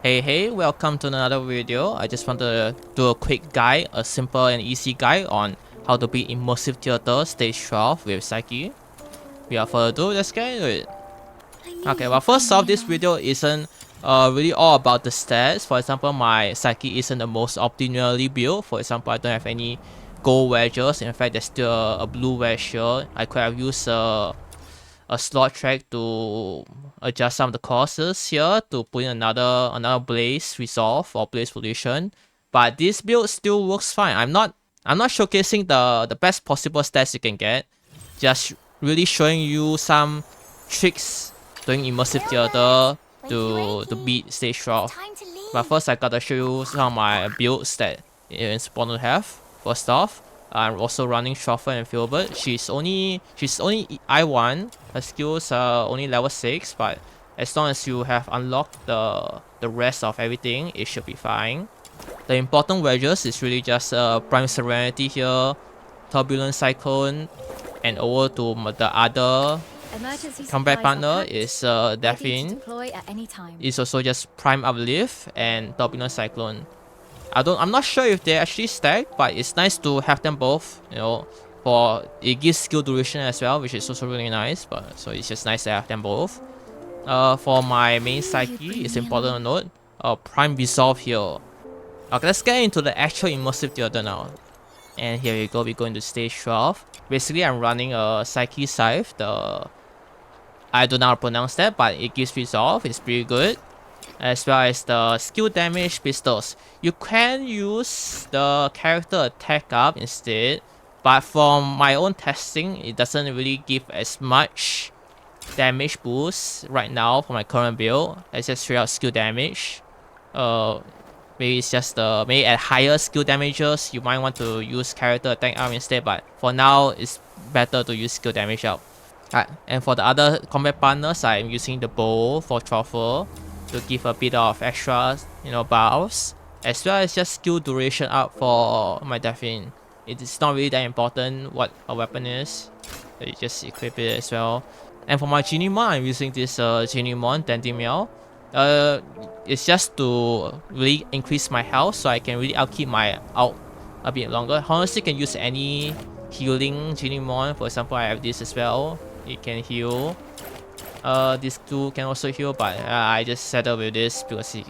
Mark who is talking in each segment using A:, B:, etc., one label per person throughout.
A: Hey, welcome to another video. I just want to do a quick guide, a simple and easy guide on how to beat Immersive Theatre Stage 12 with PSYCHE. Without further ado, let's get into it. Okay, well first off, this video isn't really all about the stats. For example, my PSYCHE isn't the most optimally built. For example, I don't have any gold wedges. In fact, there's still a blue wedge here. I could have used a slot track to adjust some of the courses here to put in another blaze resolve or blaze pollution, but this build still works fine. I'm not showcasing the best possible stats you can get, just really showing you some tricks doing Immersive Theatre to beat stage 12. But first I gotta show you some of my builds that it's important to have. First off, I'm also running Truffle and Filbert. She's only I1. Her skills are only level 6, but as long as you have unlocked the rest of everything, it should be fine. The important wedges is really just Prime Serenity here, Turbulent Cyclone, and over to the other combat partner is Delphine. It's also just Prime Uplift and Turbulent Cyclone. I'm not sure if they actually stack, but it's nice to have them both, you know, for it gives skill duration as well, which is also really nice, but so it's just nice to have them both. For my main PSYCHE, it's important to note, Prime Resolve here. Okay, let's get into the actual Immersive Theatre now. And here we go, we go into stage 12. Basically, I'm running a PSYCHE Scythe, I don't know how to pronounce that, but it gives resolve, it's pretty good. As well as the skill damage pistols. You can use the character attack up instead, but from my own testing, it doesn't really give as much damage boost right now for my current build. It's just straight out skill damage. Maybe it's just maybe at higher skill damages you might want to use character attack up instead, but for now it's better to use skill damage up. And for the other combat partners, I'm using the bow for Truffle to give a bit of extra, buffs, as well as just skill duration up for my Delphine. It is not really that important what a weapon is, so you just equip it as well. And for my Genimon, I'm using this Genimon Dandimiel. It's just to really increase my health, so I can really outkeep my ult a bit longer. Honestly, you can use any healing Genimon. For example, I have this as well. It can heal. These two can also heal, but I just settled with this because it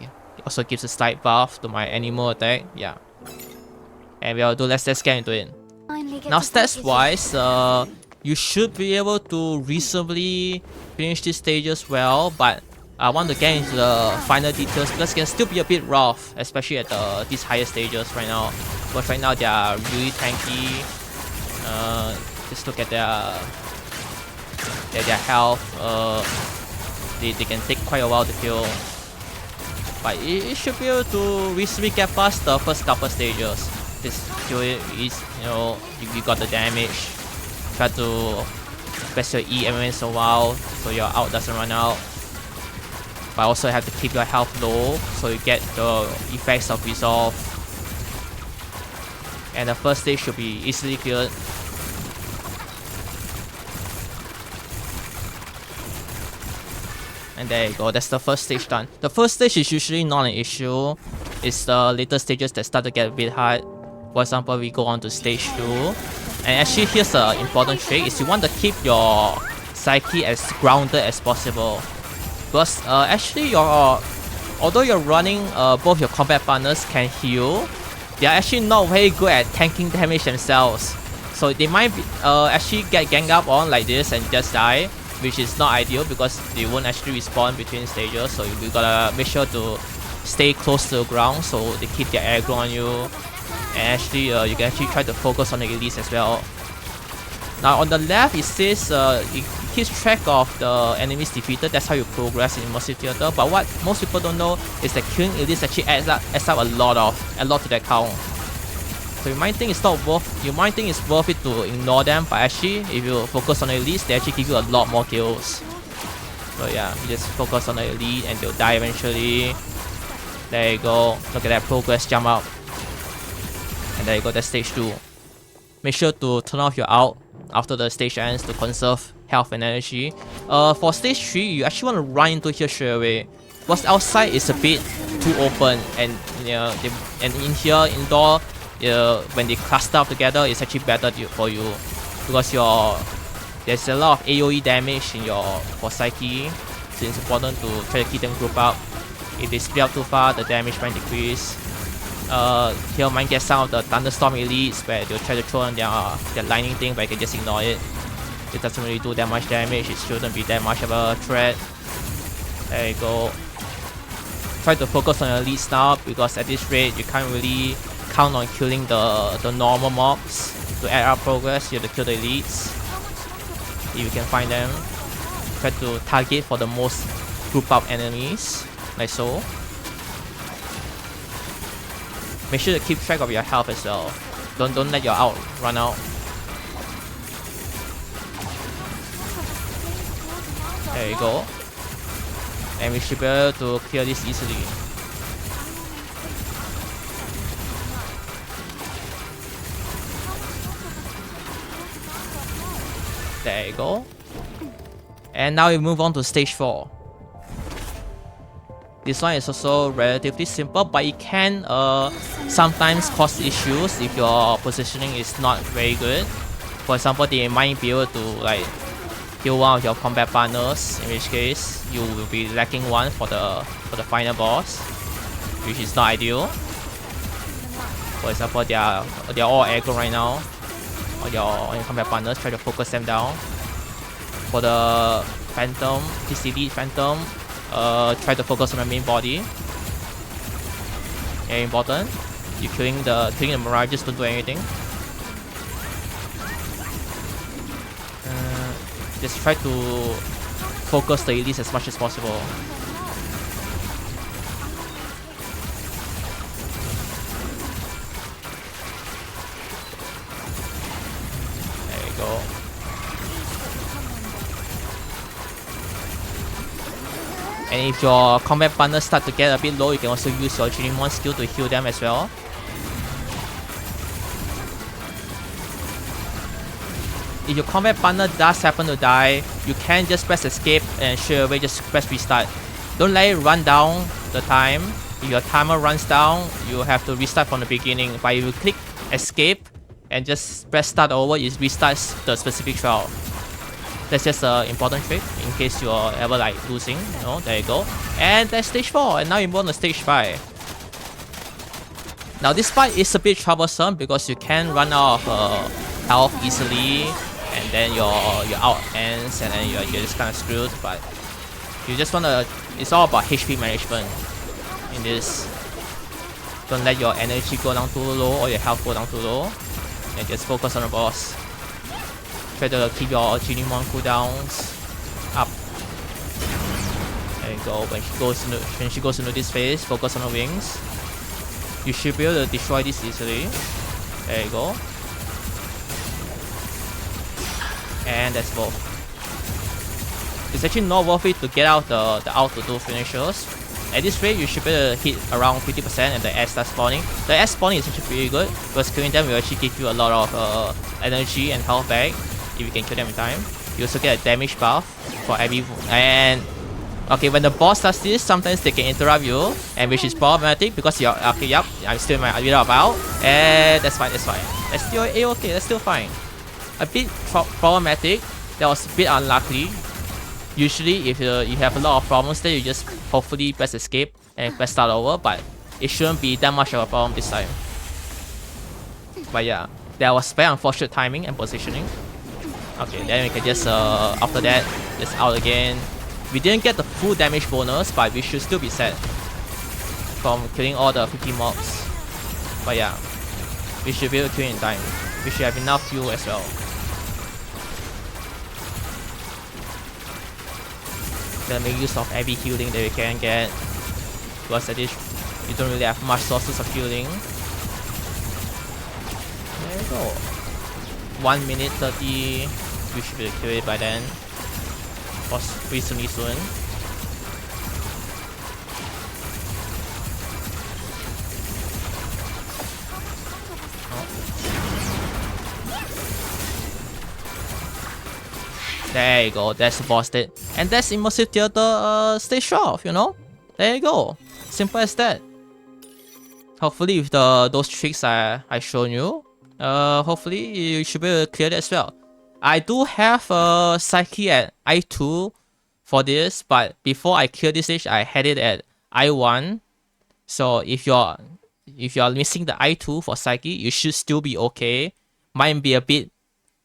A: also gives a slight buff to my animal attack. Yeah. And let's get into it. Now stats wise, you should be able to reasonably finish these stages well, but I want to get into the final details because it can still be a bit rough, especially at these higher stages right now. But right now they are really tanky. Just look at their health. They can take quite a while to kill, but it should be able to reasonably get past the first couple stages. Just kill it, you got the damage. Try to press your E every once in a while so your ult doesn't run out, but also have to keep your health low so you get the effects of resolve. And the first stage should be easily cleared. And there you go, that's the first stage done. The first stage is usually not an issue. It's the later stages that start to get a bit hard. For example, we go on to stage 2. And actually, here's the important trick, is you want to keep your PSYCHE as grounded as possible. Because actually, although you're running, both your combat partners can heal, they are actually not very good at tanking damage themselves. So they might actually get ganged up on like this and just die, which is not ideal because they won't actually respawn between stages. So you gotta make sure to stay close to the ground so they keep their aggro on you. And actually, you can actually try to focus on the elites as well. Now on the left, it says it keeps track of the enemies defeated. That's how you progress in Immersive Theatre. But what most people don't know is that killing elites actually adds up a lot to that count. So you might think it's not worth. You might think it's worth it to ignore them, but actually, if you focus on the elites, they actually give you a lot more kills. So yeah, you just focus on the elite and they'll die eventually. There you go. Look at that progress jump up. And there you go, that's stage 2. Make sure to turn off your ult after the stage ends to conserve health and energy. For stage 3, you actually want to run into here straight away. What's outside is a bit too open, and and in here indoor, when they cluster up together, it's actually better for you because there's a lot of AOE damage in your for Psyche, so it's important to try to keep them group up. If they split up too far, the damage might decrease. Here might get some of the thunderstorm elites where they'll try to throw on their lightning thing, but you can just ignore it. It doesn't really do that much damage. It shouldn't be that much of a threat. There you go. Try to focus on your elites now because at this rate you can't really count on killing the normal mobs. To add up progress, you have to kill the elites. If you can find them. Try to target for the most group up enemies, like so. Make sure to keep track of your health as well. Don't let your ult run out. There you go. And we should be able to clear this easily. There you go. And now we move on to stage 4. This one is also relatively simple, but it can sometimes cause issues if your positioning is not very good. For example, they might be able to like kill one of your combat partners, in which case you will be lacking one for the final boss, which is not ideal. For example, they are all aggro right now. On your combat partners, try to focus them down. For the Phantom, this elite Phantom, try to focus on the main body. Very important. You killing the mirages don't do anything. Just try to focus the elites as much as possible. There you go. And if your combat partners start to get a bit low, you can also use your Jirimon skill to heal them as well. If your combat partner does happen to die, you can just press escape and straight away just press restart. Don't let it run down the time. If your timer runs down, you have to restart from the beginning. But if you click escape and just press start over, it restarts the specific trial. That's just an important trick in case you're ever like losing. There you go. And that's stage 4, and now you move on to stage 5. Now this part is a bit troublesome because you can run out of health easily, and then your ult ends, and then you're just kind of screwed. But you just wanna, it's all about HP management in this. Don't let your energy go down too low or your health go down too low, and just focus on the boss. Try to keep your Jirimon cooldowns up. There you go. When she goes into this phase, focus on the wings. You should be able to destroy this easily. There you go. And that's both. It's actually not worth it to get out the ult to do finishers. At this rate, you should be able to hit around 50% and the S starts spawning. The S spawning is actually pretty good because killing them will actually give you a lot of energy and health back if you can kill them in time. You also get a damage buff for every, and okay, when the boss does this, sometimes they can interrupt you, and which is problematic because you're okay. Yep, I'm still in my without ult, and that's fine. That's fine. That's still okay. That's still fine. A bit problematic. That was a bit unlucky. Usually, if you have a lot of problems there, you just hopefully press escape and press start over. But it shouldn't be that much of a problem this time. But yeah, that was very unfortunate timing and positioning. Okay, then we can just after that, just out again. We didn't get the full damage bonus, but we should still be set from killing all the 50 mobs. But yeah, we should be able to kill in time. We should have enough fuel as well. Gonna make use of every healing that we can get, because at this you don't really have much sources of healing. There we go. 1 minute 30. We should be able to kill it by then. Or reasonably soon. There you go, that's the boss state. And that's Immersive Theatre stage 12, There you go. Simple as that. Hopefully with those tricks I shown you, hopefully you should be able to clear it as well. I do have a Psyche at I2 for this, but before I clear this stage, I had it at I1. So if you're missing the I2 for Psyche, you should still be okay.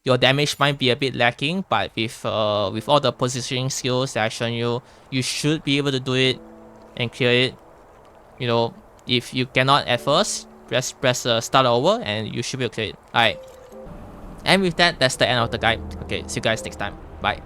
A: Your damage might be a bit lacking, but with all the positioning skills that I shown you, you should be able to do it and clear it. You know, if you cannot at first, press start over and you should be able to clear it. Alright. And with that, that's the end of the guide. Okay, see you guys next time. Bye.